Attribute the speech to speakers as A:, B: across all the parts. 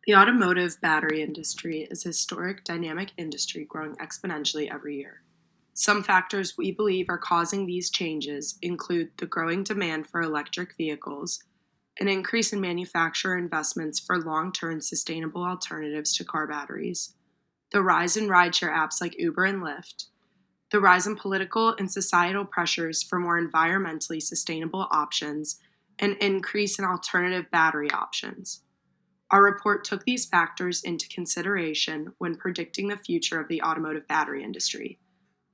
A: The automotive battery industry is a historic, dynamic industry growing exponentially every year. Some factors we believe are causing these changes include the growing demand for electric vehicles, an increase in manufacturer investments for long-term sustainable alternatives to car batteries, the rise in rideshare apps like Uber and Lyft, the rise in political and societal pressures for more environmentally sustainable options, and increase in alternative battery options. Our report took these factors into consideration when predicting the future of the automotive battery industry.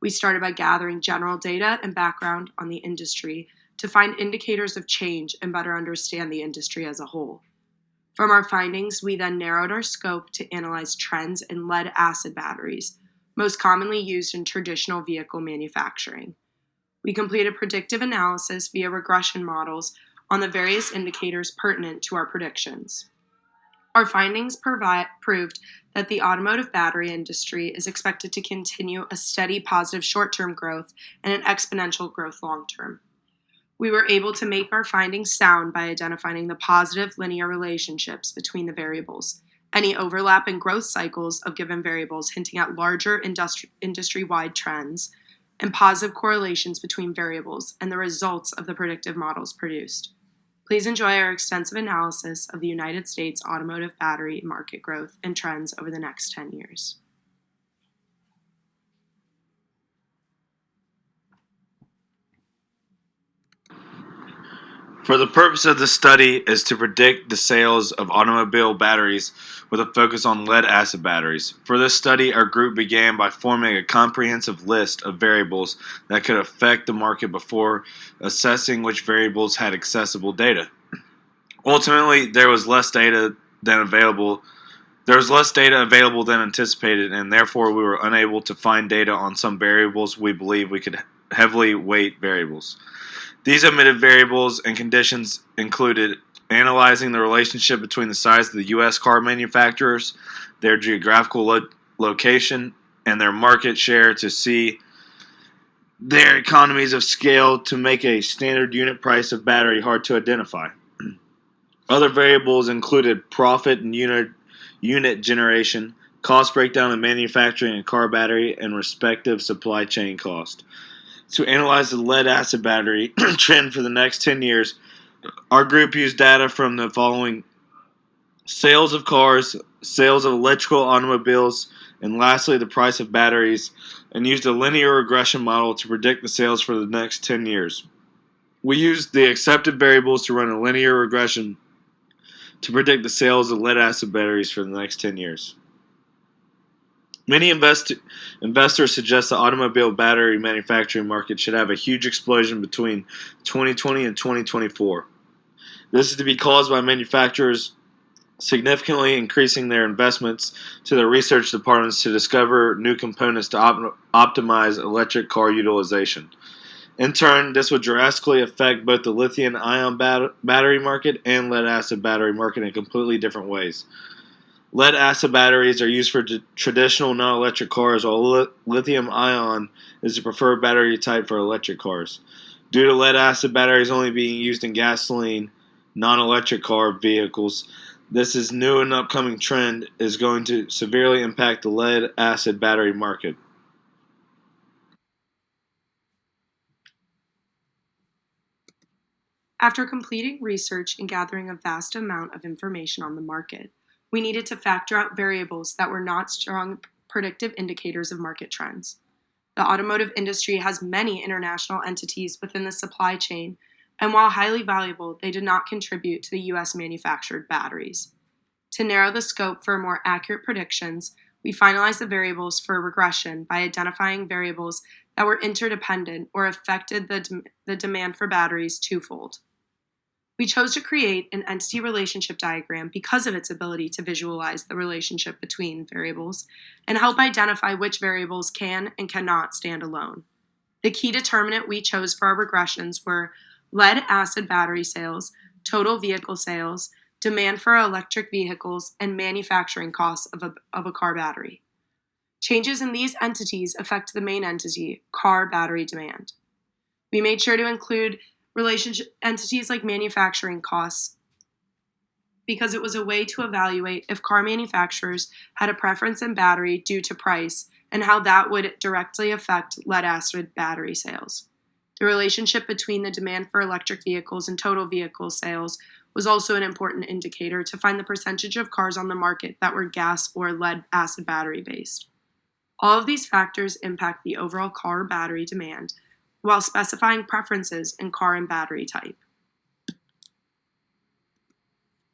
A: We started by gathering general data and background on the industry to find indicators of change and better understand the industry as a whole. From our findings, we then narrowed our scope to analyze trends in lead-acid batteries, most commonly used in traditional vehicle manufacturing. We completed predictive analysis via regression models on the various indicators pertinent to our predictions. Our findings proved that the automotive battery industry is expected to continue a steady positive short-term growth and an exponential growth long-term. We were able to make our findings sound by identifying the positive linear relationships between the variables, any overlap in growth cycles of given variables hinting at larger industry-wide trends, and positive correlations between variables and the results of the predictive models produced. Please enjoy our extensive analysis of the United States automotive battery market growth and trends over the next 10 years.
B: For the purpose of the study is to predict the sales of automobile batteries with a focus on lead-acid batteries. For this study, our group began by forming a comprehensive list of variables that could affect the market before assessing which variables had accessible data. Ultimately, there was less data available than anticipated, and therefore we were unable to find data on some variables we believe we could heavily weight variables. These omitted variables and conditions included analyzing the relationship between the size of the U.S. car manufacturers, their geographical location, and their market share to see their economies of scale to make a standard unit price of battery hard to identify. Other variables included profit and unit generation, cost breakdown in manufacturing a car battery, and respective supply chain cost. To analyze the lead-acid battery trend for the next 10 years, our group used data from the following: sales of cars, sales of electrical automobiles, and lastly the price of batteries, and used a linear regression model to predict the sales for the next 10 years. We used the accepted variables to run a linear regression to predict the sales of lead-acid batteries for the next 10 years. Many investors suggest the automobile battery manufacturing market should have a huge explosion between 2020 and 2024. This is to be caused by manufacturers significantly increasing their investments to their research departments to discover new components to optimize electric car utilization. In turn, this would drastically affect both the lithium-ion battery market and lead-acid battery market in completely different ways. Lead-acid batteries are used for traditional non-electric cars, while lithium-ion is the preferred battery type for electric cars. Due to lead-acid batteries only being used in gasoline, non-electric car vehicles, this is new and upcoming trend is going to severely impact the lead-acid battery market.
A: After completing research and gathering a vast amount of information on the market, we needed to factor out variables that were not strong predictive indicators of market trends. The automotive industry has many international entities within the supply chain, and while highly valuable, they did not contribute to the U.S. manufactured batteries. To narrow the scope for more accurate predictions, we finalized the variables for regression by identifying variables that were interdependent or affected the demand for batteries twofold. We chose to create an entity relationship diagram because of its ability to visualize the relationship between variables and help identify which variables can and cannot stand alone. The key determinant we chose for our regressions were lead-acid battery sales, total vehicle sales, demand for electric vehicles, and manufacturing costs of a car battery. Changes in these entities affect the main entity, car battery demand. We made sure to include relationship entities like manufacturing costs because it was a way to evaluate if car manufacturers had a preference in battery due to price and how that would directly affect lead-acid battery sales. The relationship between the demand for electric vehicles and total vehicle sales was also an important indicator to find the percentage of cars on the market that were gas or lead-acid battery based. All of these factors impact the overall car battery demand, while specifying preferences in car and battery type.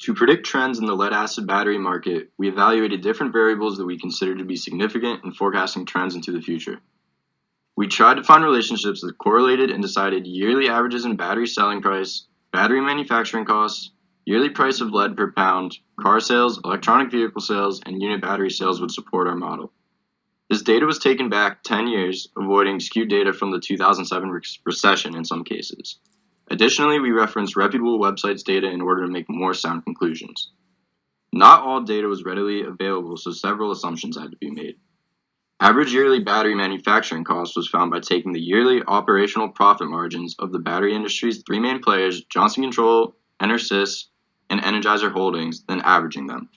C: To predict trends in the lead-acid battery market, we evaluated different variables that we considered to be significant in forecasting trends into the future. We tried to find relationships that correlated and decided yearly averages in battery selling price, battery manufacturing costs, yearly price of lead per pound, car sales, electronic vehicle sales, and unit battery sales would support our model. This data was taken back 10 years, avoiding skewed data from the 2007 recession in some cases. Additionally, we referenced reputable websites' data in order to make more sound conclusions. Not all data was readily available, so several assumptions had to be made. Average yearly battery manufacturing cost was found by taking the yearly operational profit margins of the battery industry's three main players, Johnson Control, EnerSys, and Energizer Holdings, then averaging them.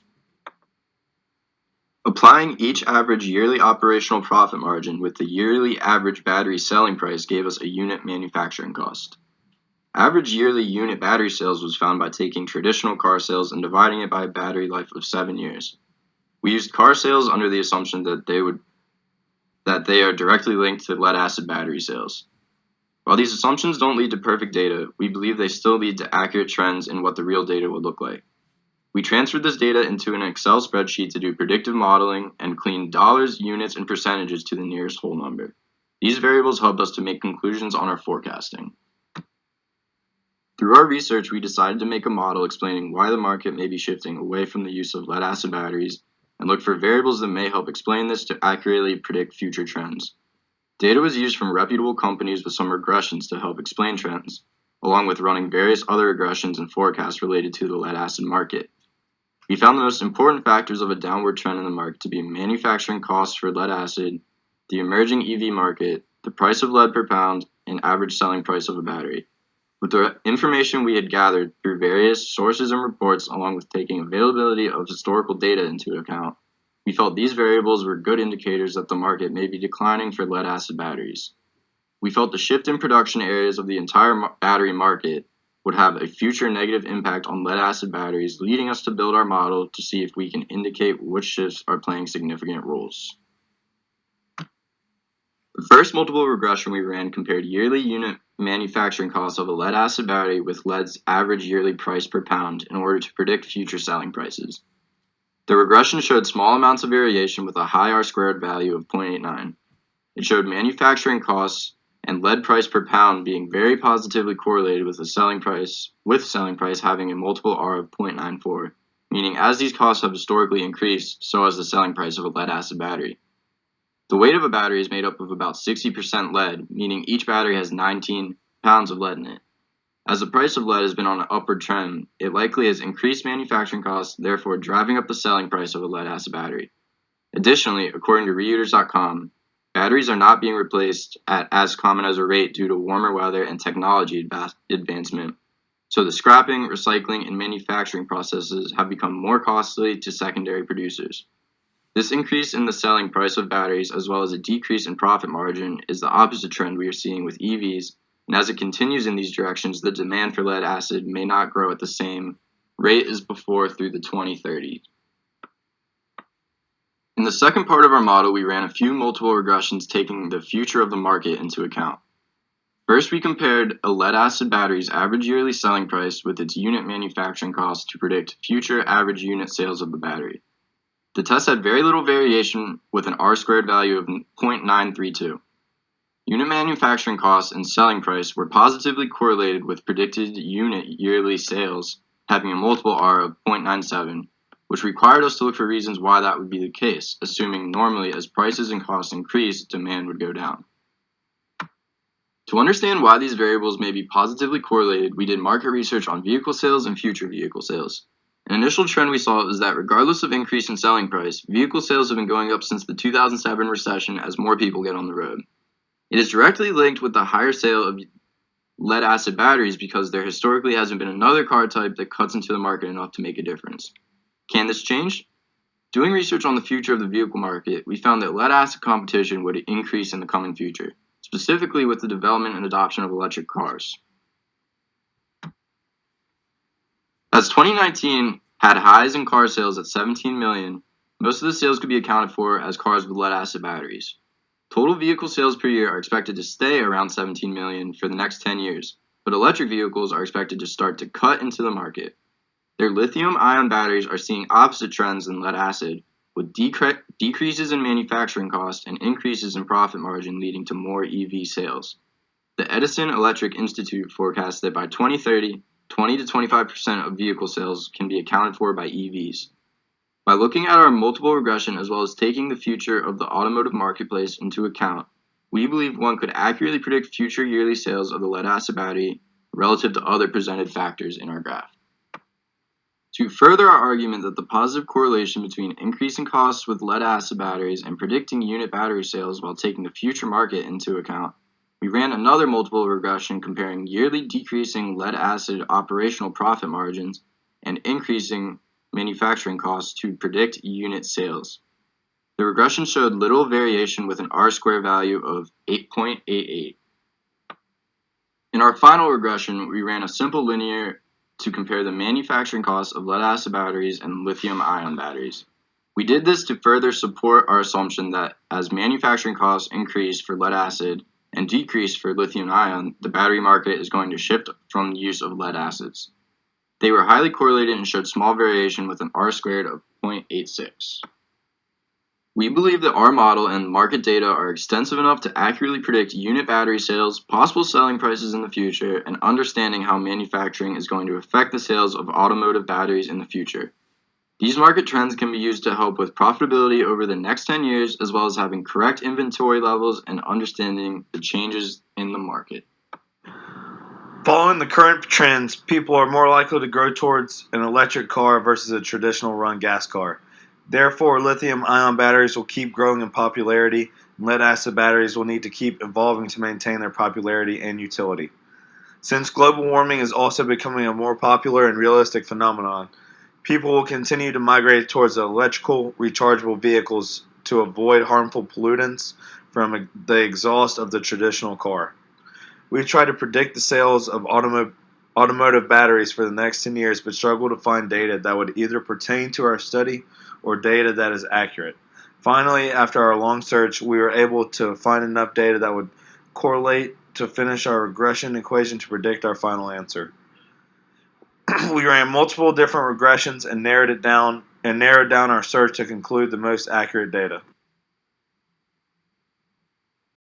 C: Applying each average yearly operational profit margin with the yearly average battery selling price gave us a unit manufacturing cost. Average yearly unit battery sales was found by taking traditional car sales and dividing it by a battery life of 7 years. We used car sales under the assumption that they are directly linked to lead-acid battery sales. While these assumptions don't lead to perfect data, we believe they still lead to accurate trends in what the real data would look like. We transferred this data into an Excel spreadsheet to do predictive modeling and clean dollars, units, and percentages to the nearest whole number. These variables helped us to make conclusions on our forecasting. Through our research, we decided to make a model explaining why the market may be shifting away from the use of lead-acid batteries and look for variables that may help explain this to accurately predict future trends. Data was used from reputable companies with some regressions to help explain trends, along with running various other regressions and forecasts related to the lead-acid market. We found the most important factors of a downward trend in the market to be manufacturing costs for lead-acid, the emerging EV market, the price of lead per pound, and average selling price of a battery. With the information we had gathered through various sources and reports, along with taking availability of historical data into account, we felt these variables were good indicators that the market may be declining for lead-acid batteries. We felt the shift in production areas of the entire battery market would have a future negative impact on lead-acid batteries, leading us to build our model to see if we can indicate which shifts are playing significant roles. The first multiple regression we ran compared yearly unit manufacturing costs of a lead-acid battery with lead's average yearly price per pound in order to predict future selling prices. The regression showed small amounts of variation with a high R-squared value of 0.89. It showed manufacturing costs and lead price per pound being very positively correlated with selling price having a multiple R of 0.94, meaning as these costs have historically increased, so has the selling price of a lead-acid battery. The weight of a battery is made up of about 60% lead, meaning each battery has 19 pounds of lead in it. As the price of lead has been on an upward trend, it likely has increased manufacturing costs, therefore driving up the selling price of a lead-acid battery. Additionally, according to reuters.com, batteries are not being replaced at as common as a rate due to warmer weather and technology advancement, so the scrapping, recycling, and manufacturing processes have become more costly to secondary producers. This increase in the selling price of batteries, as well as a decrease in profit margin, is the opposite trend we are seeing with EVs, and as it continues in these directions, the demand for lead acid may not grow at the same rate as before through the 2030s. In the second part of our model, we ran a few multiple regressions taking the future of the market into account. First, we compared a lead-acid battery's average yearly selling price with its unit manufacturing cost to predict future average unit sales of the battery. The test had very little variation with an R-squared value of 0.932. Unit manufacturing costs and selling price were positively correlated with predicted unit yearly sales having a multiple R of 0.97, which required us to look for reasons why that would be the case, assuming normally as prices and costs increase, demand would go down. To understand why these variables may be positively correlated, we did market research on vehicle sales and future vehicle sales. An initial trend we saw is that regardless of increase in selling price, vehicle sales have been going up since the 2007 recession as more people get on the road. It is directly linked with the higher sale of lead acid batteries because there historically hasn't been another car type that cuts into the market enough to make a difference. Can this change? Doing research on the future of the vehicle market, we found that lead acid competition would increase in the coming future, specifically with the development and adoption of electric cars. As 2019 had highs in car sales at 17 million, most of the sales could be accounted for as cars with lead acid batteries. Total vehicle sales per year are expected to stay around 17 million for the next 10 years, but electric vehicles are expected to start to cut into the market. Their lithium-ion batteries are seeing opposite trends than lead acid, with decreases in manufacturing costs and increases in profit margin leading to more EV sales. The Edison Electric Institute forecasts that by 2030, 20 to 25% of vehicle sales can be accounted for by EVs. By looking at our multiple regression as well as taking the future of the automotive marketplace into account, we believe one could accurately predict future yearly sales of the lead-acid battery relative to other presented factors in our graph. To further our argument that the positive correlation between increasing costs with lead-acid batteries and predicting unit battery sales while taking the future market into account, we ran another multiple regression comparing yearly decreasing lead-acid operational profit margins and increasing manufacturing costs to predict unit sales. The regression showed little variation with an R-square value of 8.88. In our final regression, we ran a simple linear to compare the manufacturing costs of lead-acid batteries and lithium-ion batteries. We did this to further support our assumption that as manufacturing costs increase for lead-acid and decrease for lithium-ion, the battery market is going to shift from the use of lead acids. They were highly correlated and showed small variation with an R-squared of 0.86. We believe that our model and market data are extensive enough to accurately predict unit battery sales, possible selling prices in the future, and understanding how manufacturing is going to affect the sales of automotive batteries in the future. These market trends can be used to help with profitability over the next 10 years, as well as having correct inventory levels and understanding the changes in the market.
B: Following the current trends, people are more likely to grow towards an electric car versus a traditional run gas car. Therefore, lithium-ion batteries will keep growing in popularity, and lead-acid batteries will need to keep evolving to maintain their popularity and utility. Since global warming is also becoming a more popular and realistic phenomenon, people will continue to migrate towards electrical rechargeable vehicles to avoid harmful pollutants from the exhaust of the traditional car. We try to predict the sales of automotive batteries for the next 10 years, but struggle to find data that would either pertain to our study or data that is accurate. Finally, after our long search, we were able to find enough data that would correlate to finish our regression equation to predict our final answer. We ran multiple different regressions and narrowed down our search to conclude the most accurate data.